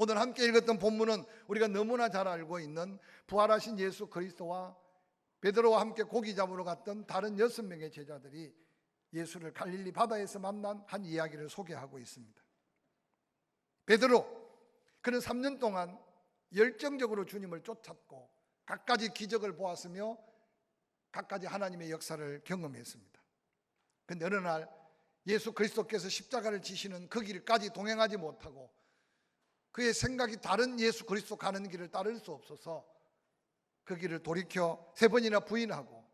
오늘 함께 읽었던 본문은 우리가 너무나 잘 알고 있는 부활하신 예수 그리스도와 베드로와 함께 고기 잡으러 갔던 다른 6명의 제자들이 예수를 갈릴리 바다에서 만난 한 이야기를 소개하고 있습니다. 베드로, 그는 3년 동안 열정적으로 주님을 쫓았고 갖가지 기적을 보았으며 갖가지 하나님의 역사를 경험했습니다. 그런데 어느 날 예수 그리스도께서 십자가를 지시는 그 길까지 동행하지 못하고 그의 생각이 다른 예수 그리스도 가는 길을 따를 수 없어서 그 길을 돌이켜 3번이나 부인하고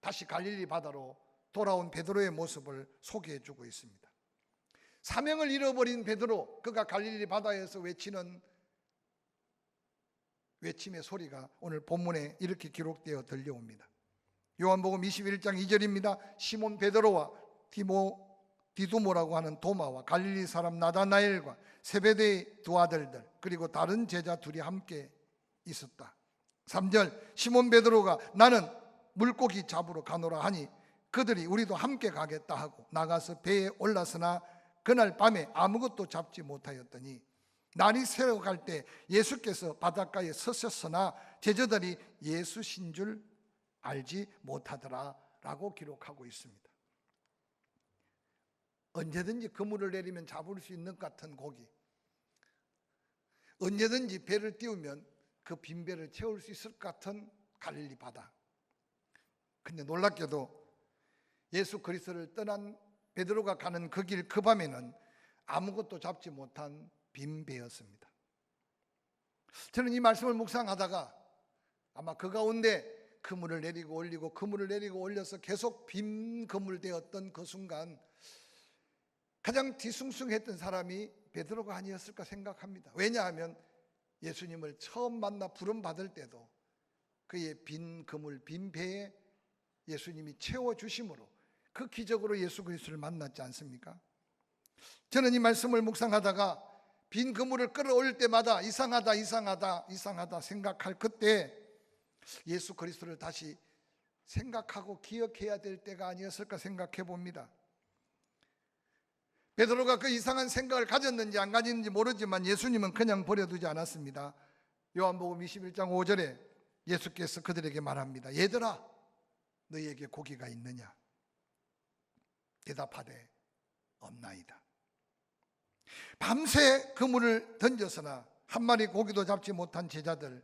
다시 갈릴리 바다로 돌아온 베드로의 모습을 소개해 주고 있습니다. 사명을 잃어버린 베드로, 그가 갈릴리 바다에서 외치는 외침의 소리가 오늘 본문에 이렇게 기록되어 들려옵니다. 요한복음 21장 2절입니다. 시몬 베드로와 디두모라고 하는 도마와 갈릴리 사람 나다나엘과 세베대의 두 아들들 그리고 다른 제자 둘이 함께 있었다. 3절, 시몬 베드로가 나는 물고기 잡으러 가노라 하니 그들이 우리도 함께 가겠다 하고 나가서 배에 올랐으나 그날 밤에 아무것도 잡지 못하였더니 날이 새어갈 때 예수께서 바닷가에 서셨으나 제자들이 예수신 줄 알지 못하더라 라고 기록하고 있습니다. 언제든지 그물을 내리면 잡을 수 있는 것 같은 고기, 언제든지 배를 띄우면 그 빈 배를 채울 수 있을 것 같은 갈릴리 바다. 근데 놀랍게도 예수 그리스도를 떠난 베드로가 가는 그 길 그 밤에는 아무것도 잡지 못한 빈 배였습니다. 저는 이 말씀을 묵상하다가 아마 그 가운데 그물을 내리고 올리고 그물을 내리고 올려서 계속 빈 그물 되었던 그 순간 가장 뒤숭숭했던 사람이 베드로가 아니었을까 생각합니다. 왜냐하면 예수님을 처음 만나 부름 받을 때도 그의 빈 그물, 빈 배에 예수님이 채워주심으로 그 기적으로 예수 그리스도를 만났지 않습니까? 저는 이 말씀을 묵상하다가 빈 그물을 끌어올릴 때마다 이상하다 생각할 그때 예수 그리스도를 다시 생각하고 기억해야 될 때가 아니었을까 생각해 봅니다. 베드로가 그 이상한 생각을 가졌는지 안 가졌는지 모르지만 예수님은 그냥 버려두지 않았습니다. 요한복음 21장 5절에 예수께서 그들에게 말합니다. 얘들아, 너희에게 고기가 있느냐? 대답하되 없나이다. 밤새 그물을 던졌으나 한 마리 고기도 잡지 못한 제자들,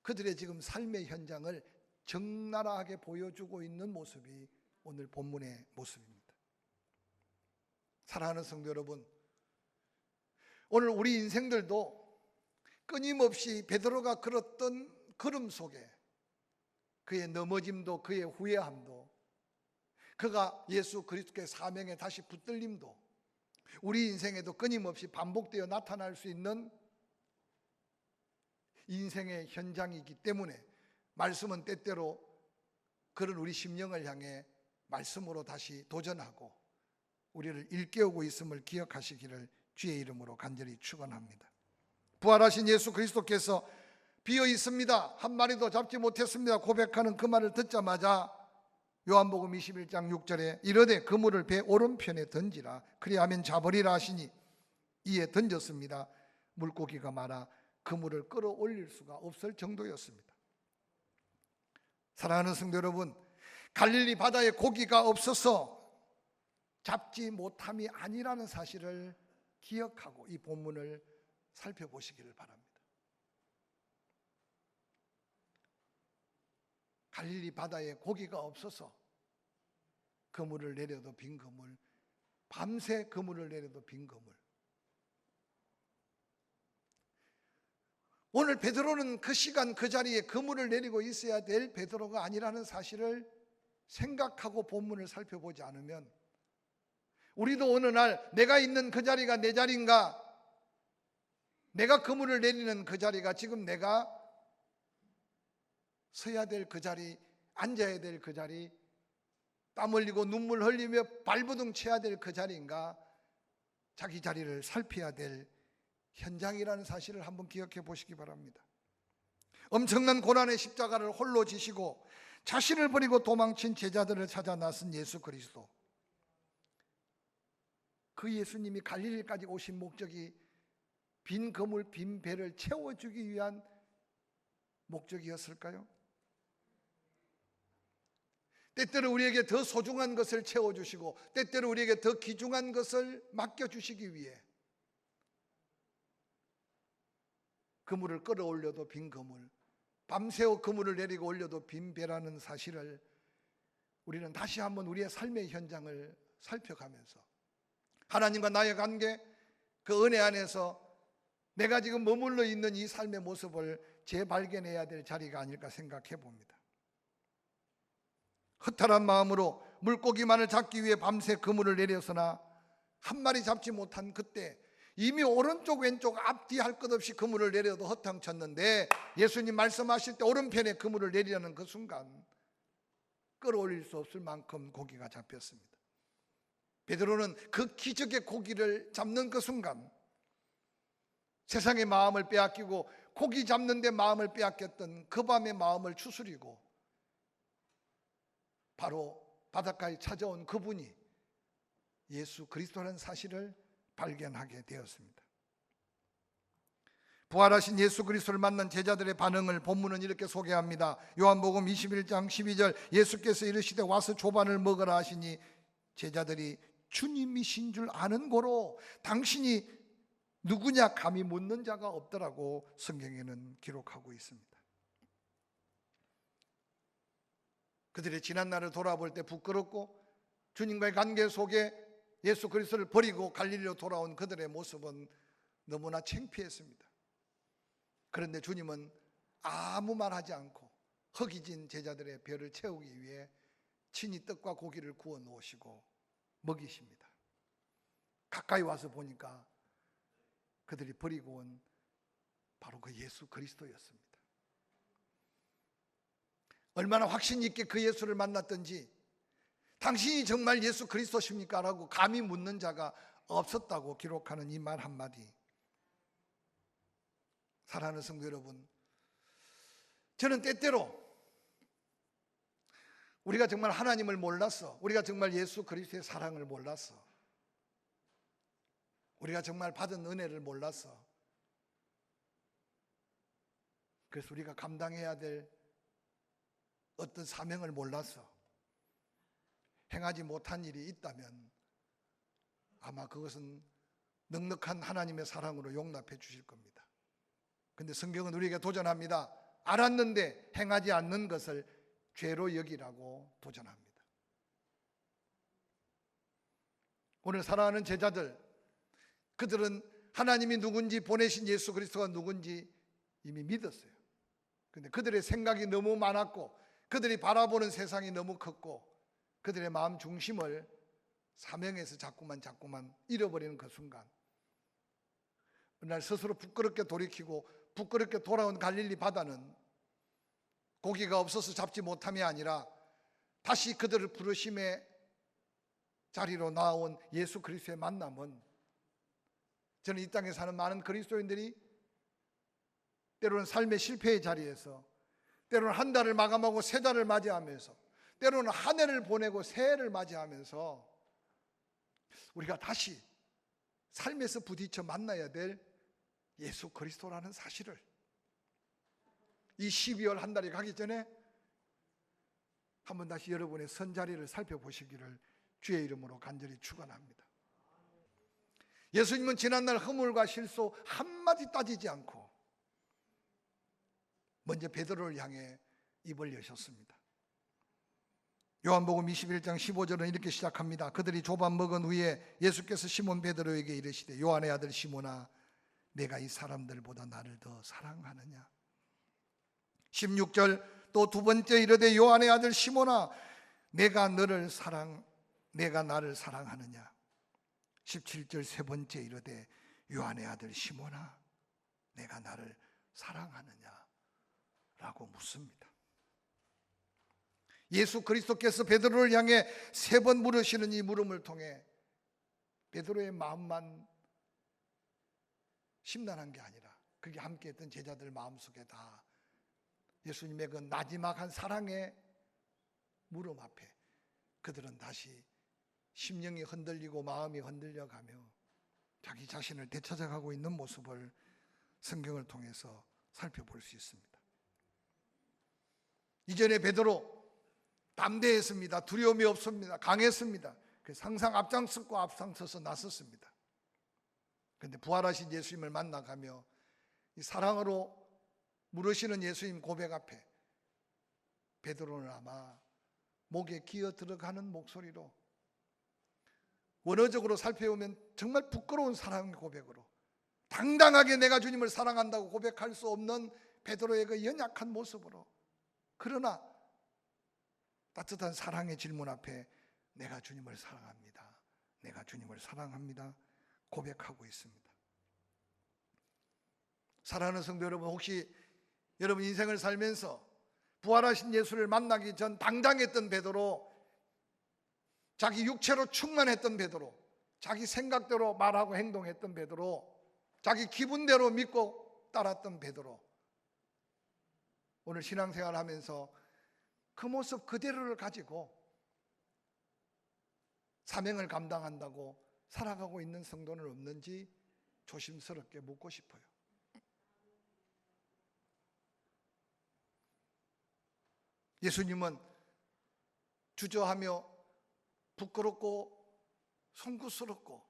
그들의 지금 삶의 현장을 적나라하게 보여주고 있는 모습이 오늘 본문의 모습입니다. 사랑하는 성도 여러분, 오늘 우리 인생들도 끊임없이 베드로가 걸었던 걸음 속에 그의 넘어짐도 그의 후회함도 그가 예수 그리스도의 사명에 다시 붙들림도 우리 인생에도 끊임없이 반복되어 나타날 수 있는 인생의 현장이기 때문에 말씀은 때때로 그런 우리 심령을 향해 말씀으로 다시 도전하고 우리를 일깨우고 있음을 기억하시기를 주의 이름으로 간절히 축원합니다. 부활하신 예수 그리스도께서 비어 있습니다, 한 마리도 잡지 못했습니다 고백하는 그 말을 듣자마자 요한복음 21장 6절에 이르되 그물을 배 오른편에 던지라 그리하면 잡으리라 하시니 이에 던졌습니다. 물고기가 많아 그물을 끌어올릴 수가 없을 정도였습니다. 사랑하는 성도 여러분, 갈릴리 바다에 고기가 없어서 잡지 못함이 아니라는 사실을 기억하고 이 본문을 살펴보시기를 바랍니다. 갈릴리 바다에 고기가 없어서 그물을 내려도 빈 그물, 밤새 그물을 내려도 빈 그물. 오늘 베드로는 그 시간 그 자리에 그물을 내리고 있어야 될 베드로가 아니라는 사실을 생각하고 본문을 살펴보지 않으면 우리도 어느 날 내가 있는 그 자리가 내 자리인가, 내가 그물을 내리는 그 자리가 지금 내가 서야 될 그 자리, 앉아야 될 그 자리, 땀 흘리고 눈물 흘리며 발버둥 쳐야 될 그 자리인가, 자기 자리를 살펴야 될 현장이라는 사실을 한번 기억해 보시기 바랍니다. 엄청난 고난의 십자가를 홀로 지시고 자신을 버리고 도망친 제자들을 찾아 나선 예수 그리스도. 그 예수님이 갈릴리까지 오신 목적이 빈 그물, 빈 배를 채워주기 위한 목적이었을까요? 때때로 우리에게 더 소중한 것을 채워주시고 때때로 우리에게 더 귀중한 것을 맡겨주시기 위해 그물을 끌어올려도 빈 그물, 밤새워 그물을 내리고 올려도 빈 배라는 사실을 우리는 다시 한번 우리의 삶의 현장을 살펴가면서 하나님과 나의 관계, 그 은혜 안에서 내가 지금 머물러 있는 이 삶의 모습을 재발견해야 될 자리가 아닐까 생각해 봅니다. 허탈한 마음으로 물고기만을 잡기 위해 밤새 그물을 내려서나 한 마리 잡지 못한 그때 이미 오른쪽 왼쪽 앞뒤 할 것 없이 그물을 내려도 허탕쳤는데 예수님 말씀하실 때 오른편에 그물을 내리려는 그 순간 끌어올릴 수 없을 만큼 고기가 잡혔습니다. 베드로는 그 기적의 고기를 잡는 그 순간 세상의 마음을 빼앗기고 고기 잡는 데 마음을 빼앗겼던 그 밤의 마음을 추스리고 바로 바닷가에 찾아온 그분이 예수 그리스도라는 사실을 발견하게 되었습니다. 부활하신 예수 그리스도를 만난 제자들의 반응을 본문은 이렇게 소개합니다. 요한복음 21장 12절 예수께서 이르시되 와서 조반을 먹으라 하시니 제자들이 주님이신 줄 아는 고로 당신이 누구냐 감히 묻는 자가 없더라고 성경에는 기록하고 있습니다. 그들의 지난 날을 돌아볼 때 부끄럽고 주님과의 관계 속에 예수 그리스도를 버리고 갈릴리로 돌아온 그들의 모습은 너무나 창피했습니다. 그런데 주님은 아무 말하지 않고 허기진 제자들의 배를 채우기 위해 친히 떡과 고기를 구워 놓으시고 먹이십니다. 가까이 와서 보니까 그들이 버리고 온 바로 그 예수 그리스도였습니다. 얼마나 확신 있게 그 예수를 만났던지 당신이 정말 예수 그리스도십니까? 라고 감히 묻는 자가 없었다고 기록하는 이 말 한마디. 사랑하는 성도 여러분, 저는 때때로 우리가 정말 하나님을 몰랐어, 우리가 정말 예수 그리스도의 사랑을 몰랐어, 우리가 정말 받은 은혜를 몰랐어. 그래서 우리가 감당해야 될 어떤 사명을 몰랐어. 행하지 못한 일이 있다면 아마 그것은 넉넉한 하나님의 사랑으로 용납해 주실 겁니다. 근데 성경은 우리에게 도전합니다. 알았는데 행하지 않는 것을 죄로 여기라고 도전합니다. 오늘 사랑하는 제자들, 그들은 하나님이 누군지, 보내신 예수 그리스도가 누군지 이미 믿었어요. 근데 그들의 생각이 너무 많았고 그들이 바라보는 세상이 너무 컸고 그들의 마음 중심을 사명에서 자꾸만 잃어버리는 그 순간 어느 날 스스로 부끄럽게 돌이키고 부끄럽게 돌아온 갈릴리 바다는 고기가 없어서 잡지 못함이 아니라 다시 그들을 부르심의 자리로 나온 예수 그리스도의 만남은, 저는 이 땅에 사는 많은 그리스도인들이 때로는 삶의 실패의 자리에서, 때로는 한 달을 마감하고 새 달을 맞이하면서, 때로는 한 해를 보내고 새해를 맞이하면서 우리가 다시 삶에서 부딪혀 만나야 될 예수 그리스도라는 사실을 이 12월 한 달이 가기 전에 한번 다시 여러분의 선자리를 살펴보시기를 주의 이름으로 간절히 축원합니다. 예수님은 지난날 허물과 실수 한마디 따지지 않고 먼저 베드로를 향해 입을 여셨습니다. 요한복음 21장 15절은 이렇게 시작합니다. 그들이 조반 먹은 후에 예수께서 시몬 베드로에게 이르시되 요한의 아들 시몬아 내가 이 사람들보다 나를 더 사랑하느냐. 16절 또 두 번째 이르되 요한의 아들 시몬아 내가 나를 사랑하느냐. 17절 세 번째 이르되 요한의 아들 시몬아 내가 나를 사랑하느냐 라고 묻습니다. 예수 그리스도께서 베드로를 향해 세 번 물으시는 이 물음을 통해 베드로의 마음만 심란한 게 아니라 그게 함께했던 제자들 마음속에 다 예수님의 그 나지막한 사랑의 물음 앞에 그들은 다시 심령이 흔들리고 마음이 흔들려가며 자기 자신을 되찾아가고 있는 모습을 성경을 통해서 살펴볼 수 있습니다. 이전에 베드로 담대했습니다. 두려움이 없습니다. 강했습니다. 그래서 항상 앞장섰고 앞장서서 나섰습니다. 그런데 부활하신 예수님을 만나가며 이 사랑으로 물으시는 예수님 고백 앞에 베드로는 아마 목에 기어 들어가는 목소리로 원어적으로 살펴보면 정말 부끄러운 사랑의 고백으로 당당하게 내가 주님을 사랑한다고 고백할 수 없는 베드로의 그 연약한 모습으로, 그러나 따뜻한 사랑의 질문 앞에 내가 주님을 사랑합니다, 내가 주님을 사랑합니다 고백하고 있습니다. 사랑하는 성도 여러분, 혹시 여러분 인생을 살면서 부활하신 예수를 만나기 전 당당했던 베드로, 자기 육체로 충만했던 베드로, 자기 생각대로 말하고 행동했던 베드로, 자기 기분대로 믿고 따랐던 베드로, 오늘 신앙생활 하면서 그 모습 그대로를 가지고 사명을 감당한다고 살아가고 있는 성도는 없는지 조심스럽게 묻고 싶어요. 예수님은 주저하며 부끄럽고 송구스럽고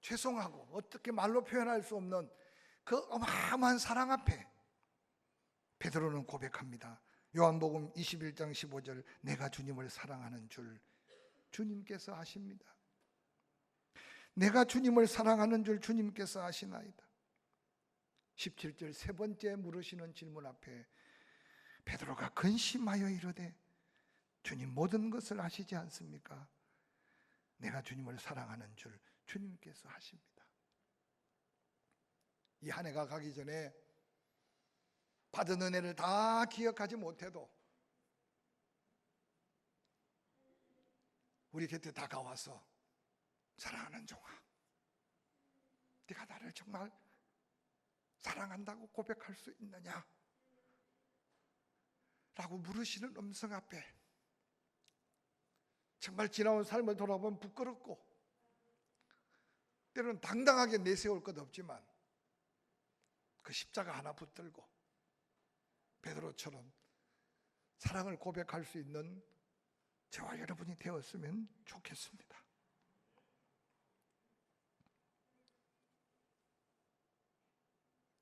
죄송하고 어떻게 말로 표현할 수 없는 그 어마어마한 사랑 앞에 베드로는 고백합니다. 요한복음 21장 15절, 내가 주님을 사랑하는 줄 주님께서 아십니다. 내가 주님을 사랑하는 줄 주님께서 아시나이다. 17절 세 번째 물으시는 질문 앞에 베드로가 근심하여 이르되 주님 모든 것을 아시지 않습니까? 내가 주님을 사랑하는 줄 주님께서 아십니다. 이 한 해가 가기 전에 받은 은혜를 다 기억하지 못해도 우리 곁에 다가와서 사랑하는 종아, 네가 나를 정말 사랑한다고 고백할 수 있느냐? 라고 물으시는 음성 앞에 정말 지나온 삶을 돌아보면 부끄럽고 때로는 당당하게 내세울 것 없지만 그 십자가 하나 붙들고 베드로처럼 사랑을 고백할 수 있는 저와 여러분이 되었으면 좋겠습니다.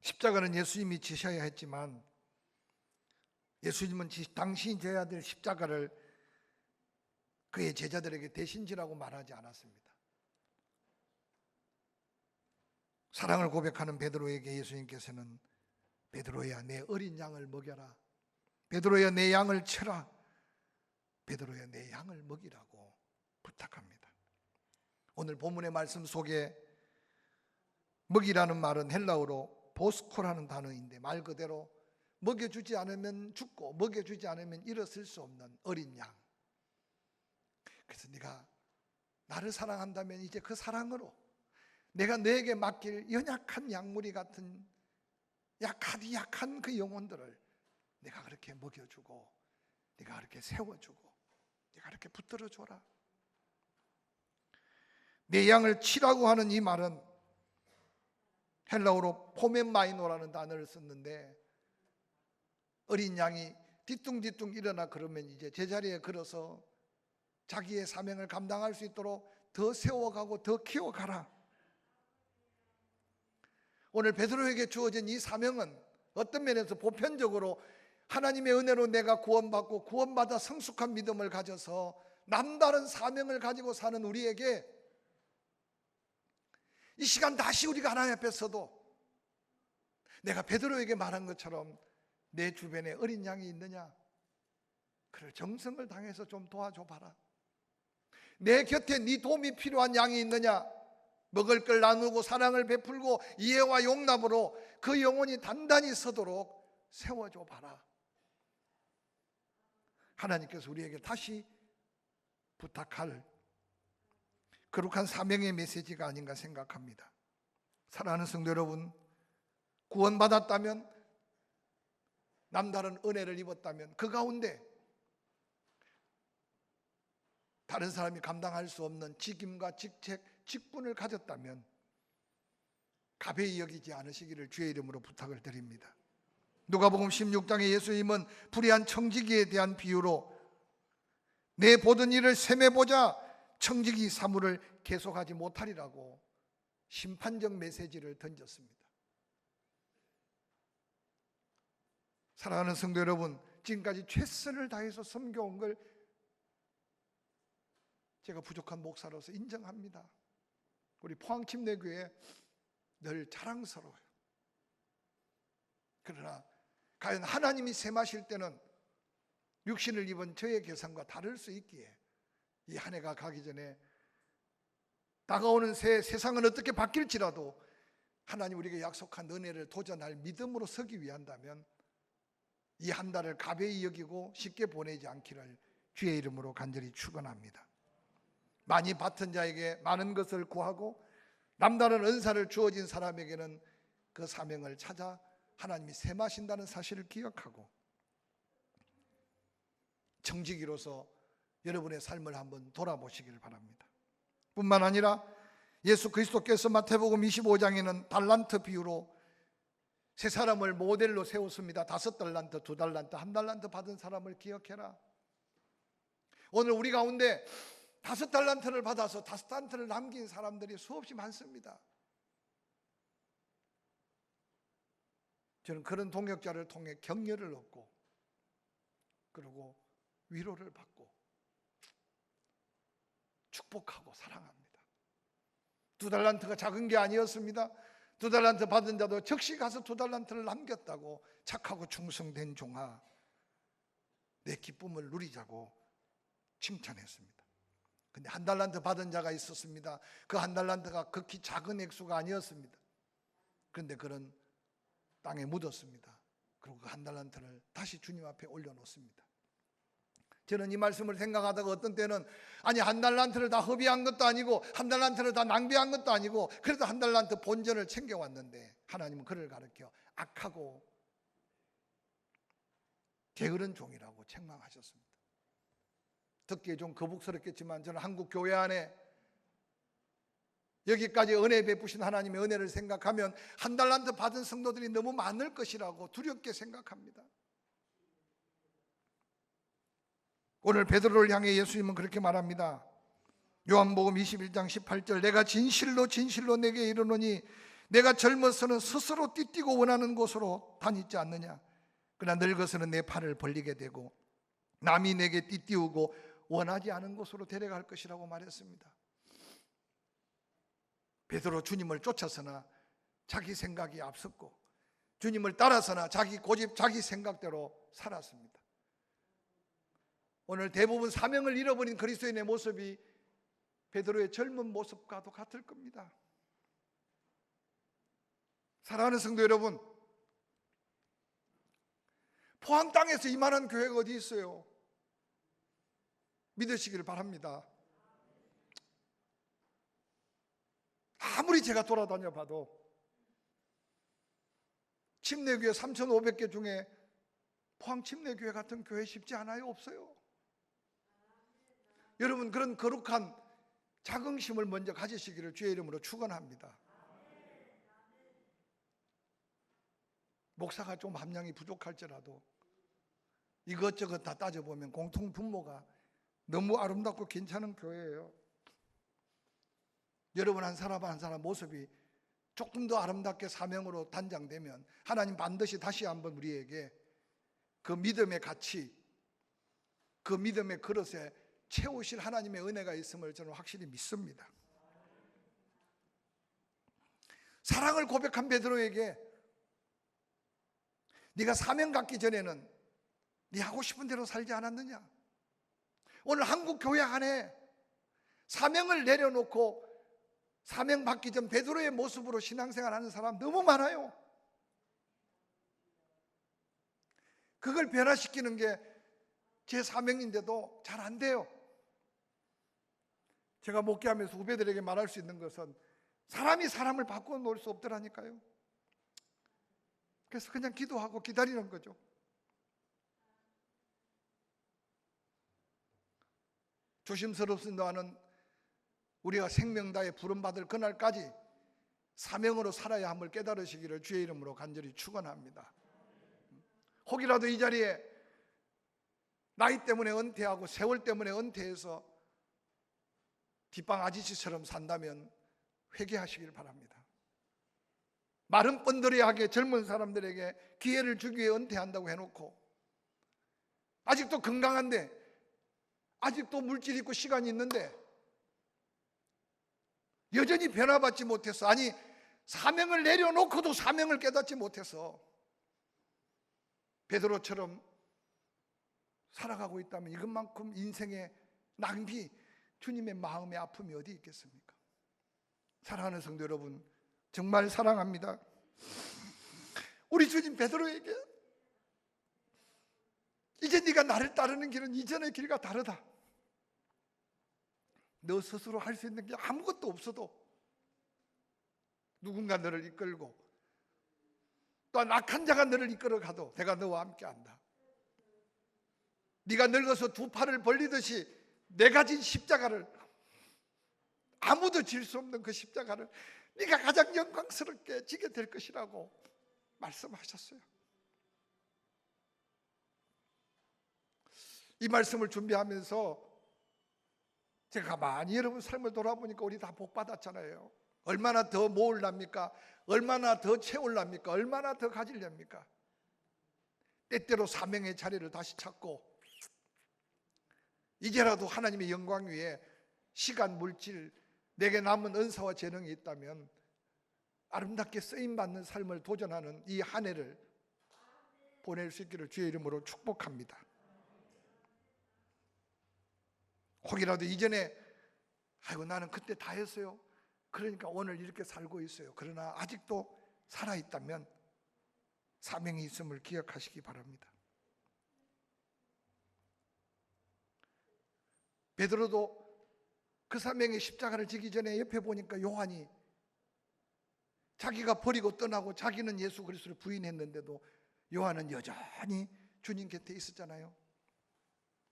십자가는 예수님이 지셔야 했지만 예수님은 당신이 져야 될 십자가를 그의 제자들에게 대신 지라고 말하지 않았습니다. 사랑을 고백하는 베드로에게 예수님께서는 베드로야 내 어린 양을 먹여라, 베드로야 내 양을 쳐라, 베드로야 내 양을 먹이라고 부탁합니다. 오늘 본문의 말씀 속에 먹이라는 말은 헬라어로 보스코라는 단어인데 말 그대로 먹여주지 않으면 죽고 먹여주지 않으면 일어설 수 없는 어린 양. 그래서 네가 나를 사랑한다면 이제 그 사랑으로 내가 너에게 맡길 연약한 양무리 같은 약한 그 영혼들을 내가 그렇게 먹여주고 네가 그렇게 세워주고 네가 그렇게 붙들어줘라. 내 양을 치라고 하는 이 말은 헬라어로 포멘마이노라는 단어를 썼는데 어린 양이 뒤뚱뒤뚱 일어나 그러면 이제 제자리에 걸어서 자기의 사명을 감당할 수 있도록 더 세워가고 더 키워가라. 오늘 베드로에게 주어진 이 사명은 어떤 면에서 보편적으로 하나님의 은혜로 내가 구원받고 구원받아 성숙한 믿음을 가져서 남다른 사명을 가지고 사는 우리에게 이 시간 다시 우리가 하나님 앞에 서도 내가 베드로에게 말한 것처럼 내 주변에 어린 양이 있느냐? 그를 정성을 당해서 좀 도와줘 봐라. 내 곁에 네 도움이 필요한 양이 있느냐? 먹을 걸 나누고 사랑을 베풀고 이해와 용납으로 그 영혼이 단단히 서도록 세워줘 봐라. 하나님께서 우리에게 다시 부탁할 거룩한 사명의 메시지가 아닌가 생각합니다. 사랑하는 성도 여러분, 구원받았다면, 남다른 은혜를 입었다면 그 가운데 다른 사람이 감당할 수 없는 직임과 직책, 직분을 가졌다면 가벼이 여기지 않으시기를 주의 이름으로 부탁을 드립니다. 누가복음 16장에 예수님은 불의한 청지기에 대한 비유로 내 보던 일을 셈해보자 청지기 사물을 계속하지 못하리라고 심판적 메시지를 던졌습니다. 사랑하는 성도 여러분, 지금까지 최선을 다해서 섬겨온 걸 제가 부족한 목사로서 인정합니다. 우리 포항침례교회 늘 자랑스러워요. 그러나 과연 하나님이 셈하실 때는 육신을 입은 저의 계산과 다를 수 있기에 이 한 해가 가기 전에 다가오는 세상은 어떻게 바뀔지라도 하나님 우리에게 약속한 은혜를 도전할 믿음으로 서기 위한다면 이 한 달을 가벼이 여기고 쉽게 보내지 않기를 주의 이름으로 간절히 축원합니다. 많이 받은 자에게 많은 것을 구하고 남다른 은사를 주어진 사람에게는 그 사명을 찾아 하나님이 셈하신다는 사실을 기억하고 청지기로서 여러분의 삶을 한번 돌아보시기를 바랍니다. 뿐만 아니라 예수 그리스도께서 마태복음 25장에는 달란트 비유로 세 사람을 모델로 세웠습니다. 5달란트, 2달란트, 1달란트 받은 사람을 기억해라. 오늘 우리 가운데 5달란트를 받아서 5달란트를 남긴 사람들이 수없이 많습니다. 저는 그런 동역자를 통해 격려를 얻고 그리고 위로를 받고 축복하고 사랑합니다. 2달란트가 작은 게 아니었습니다. 2달란트 받은 자도 즉시 가서 2달란트를 남겼다고 착하고 충성된 종아 내 기쁨을 누리자고 칭찬했습니다. 근데 1달란트 받은 자가 있었습니다. 그 1달란트가 극히 작은 액수가 아니었습니다. 그런데 그는 땅에 묻었습니다. 그리고 그 1달란트를 다시 주님 앞에 올려놓습니다. 저는 이 말씀을 생각하다가 어떤 때는 아니 1달란트를 다 허비한 것도 아니고 1달란트를 다 낭비한 것도 아니고 그래도 1달란트 본전을 챙겨왔는데 하나님은 그를 가르쳐 악하고 게으른 종이라고 책망하셨습니다. 듣기에 좀 거북스럽겠지만 저는 한국 교회 안에 여기까지 은혜 베푸신 하나님의 은혜를 생각하면 1달란트 받은 성도들이 너무 많을 것이라고 두렵게 생각합니다. 오늘 베드로를 향해 예수님은 그렇게 말합니다. 요한복음 21장 18절 내가 진실로 진실로 내게 이르노니 내가 젊어서는 스스로 띠뛰고 원하는 곳으로 다니지 않느냐. 그러나 늙어서는 내 팔을 벌리게 되고 남이 내게 띠띠우고 원하지 않은 곳으로 데려갈 것이라고 말했습니다. 베드로 주님을 쫓아서나 자기 생각이 앞섰고 주님을 따라서나 자기 고집 자기 생각대로 살았습니다. 오늘 대부분 사명을 잃어버린 그리스도인의 모습이 베드로의 젊은 모습과도 같을 겁니다. 사랑하는 성도 여러분, 포항 땅에서 이만한 교회가 어디 있어요? 믿으시기를 바랍니다. 아무리 제가 돌아다녀 봐도 침례교회 3,500개 중에 포항 침례교회 같은 교회 쉽지 않아요? 없어요. 여러분 그런 거룩한 자긍심을 먼저 가지시기를 주의 이름으로 축원합니다. 목사가 좀 함량이 부족할지라도 이것저것 다 따져보면 공통 분모가 너무 아름답고 괜찮은 교회예요. 여러분 한 사람 한 사람 모습이 조금 더 아름답게 사명으로 단장되면 하나님 반드시 다시 한번 우리에게 그 믿음의 가치, 그 믿음의 그릇에 채우실 하나님의 은혜가 있음을 저는 확실히 믿습니다. 사랑을 고백한 베드로에게 네가 사명 갖기 전에는 네 하고 싶은 대로 살지 않았느냐? 오늘 한국 교회 안에 사명을 내려놓고 사명 받기 전 베드로의 모습으로 신앙생활하는 사람 너무 많아요. 그걸 변화시키는 게 제 사명인데도 잘 안 돼요. 제가 목회하면서 후배들에게 말할 수 있는 것은 사람이 사람을 바꾸어 놓을 수 없더라니까요. 그래서 그냥 기도하고 기다리는 거죠. 조심스럽습니다는 우리가 생명 다해 부름받을 그날까지 사명으로 살아야 함을 깨달으시기를 주의 이름으로 간절히 축원합니다. 혹이라도 이 자리에 나이 때문에 은퇴하고 세월 때문에 은퇴해서 뒷방 아저씨처럼 산다면 회개하시길 바랍니다. 마른 뻔더리하게 젊은 사람들에게 기회를 주기 위해 은퇴한다고 해놓고 아직도 건강한데, 아직도 물질 있고 시간이 있는데 여전히 변화받지 못해서, 아니 사명을 내려놓고도 사명을 깨닫지 못해서 베드로처럼 살아가고 있다면 이것만큼 인생의 낭비, 주님의 마음의 아픔이 어디 있겠습니까? 사랑하는 성도 여러분, 정말 사랑합니다. 우리 주님 베드로에게 이제 네가 나를 따르는 길은 이전의 길과 다르다. 너 스스로 할 수 있는 게 아무것도 없어도 누군가 너를 이끌고 또한 악한 자가 너를 이끌어가도 내가 너와 함께한다. 네가 늙어서 두 팔을 벌리듯이 내가 진 십자가를, 아무도 질 수 없는 그 십자가를 네가 가장 영광스럽게 지게 될 것이라고 말씀하셨어요. 이 말씀을 준비하면서 제가 가만히 여러분 삶을 돌아보니까 우리 다 복 받았잖아요. 얼마나 더 모으랍니까? 얼마나 더 채우랍니까? 얼마나 더 가지렵니까? 때때로 사명의 자리를 다시 찾고 이제라도 하나님의 영광 위에 시간, 물질, 내게 남은 은사와 재능이 있다면 아름답게 쓰임받는 삶을 도전하는 이 한 해를 보낼 수 있기를 주의 이름으로 축복합니다. 혹이라도 이전에 아이고 나는 그때 다 했어요, 그러니까 오늘 이렇게 살고 있어요, 그러나 아직도 살아있다면 사명이 있음을 기억하시기 바랍니다. 베드로도 그 사명의 십자가를 지기 전에 옆에 보니까 요한이 자기가 버리고 떠나고 자기는 예수 그리스도를 부인했는데도 요한은 여전히 주님 곁에 있었잖아요.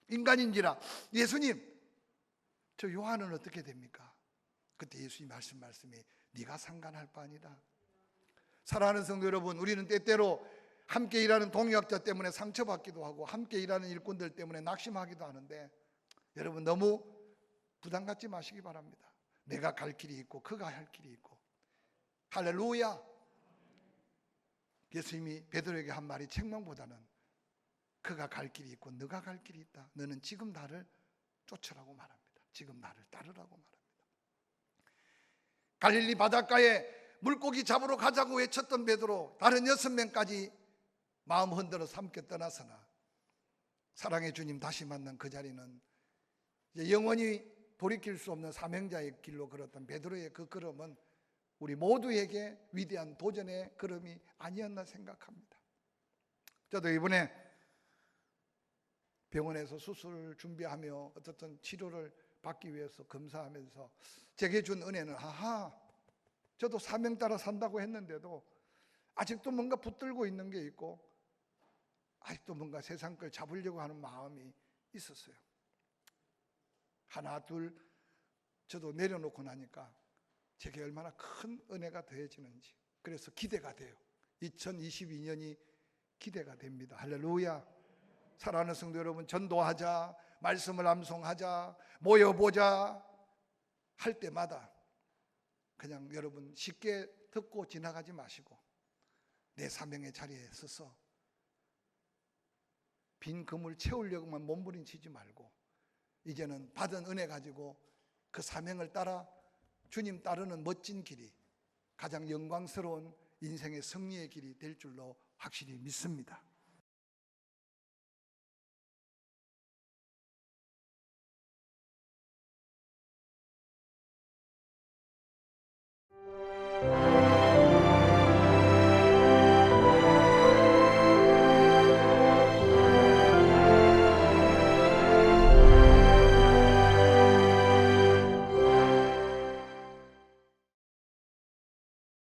인간인지라 예수님, 저 요한은 어떻게 됩니까? 그때 예수님 말씀이 네가 상관할 바 아니다. 사랑하는 성도 여러분, 우리는 때때로 함께 일하는 동역자 때문에 상처받기도 하고 함께 일하는 일꾼들 때문에 낙심하기도 하는데 여러분 너무 부담 갖지 마시기 바랍니다. 내가 갈 길이 있고 그가 할 길이 있고. 할렐루야. 예수님이 베드로에게 한 말이 책망보다는 그가 갈 길이 있고 너가 갈 길이 있다. 너는 지금 나를 쫓으라고 말합니다. 지금 나를 따르라고 말합니다. 갈릴리 바닷가에 물고기 잡으러 가자고 외쳤던 베드로, 다른 6명까지 마음 흔들어서 함께 떠나서나 사랑의 주님 다시 만난 그 자리는 이제 영원히 돌이킬 수 없는 사명자의 길로 걸었던 베드로의 그 걸음은 우리 모두에게 위대한 도전의 걸음이 아니었나 생각합니다. 저도 이번에 병원에서 수술 준비하며 어떻든 치료를 받기 위해서 검사하면서 제게 준 은혜는, 저도 사명 따라 산다고 했는데도 아직도 뭔가 붙들고 있는 게 있고 아직도 뭔가 세상 걸 잡으려고 하는 마음이 있었어요. 하나 둘 저도 내려놓고 나니까 제게 얼마나 큰 은혜가 더해지는지, 그래서 기대가 돼요. 2022년이 기대가 됩니다. 할렐루야. 사랑하는 성도 여러분, 전도하자, 말씀을 암송하자, 모여보자 할 때마다 그냥 여러분 쉽게 듣고 지나가지 마시고 내 사명의 자리에 서서 빈 금을 채우려고만 몸부림치지 말고 이제는 받은 은혜 가지고 그 사명을 따라 주님 따르는 멋진 길이 가장 영광스러운 인생의 승리의 길이 될 줄로 확실히 믿습니다.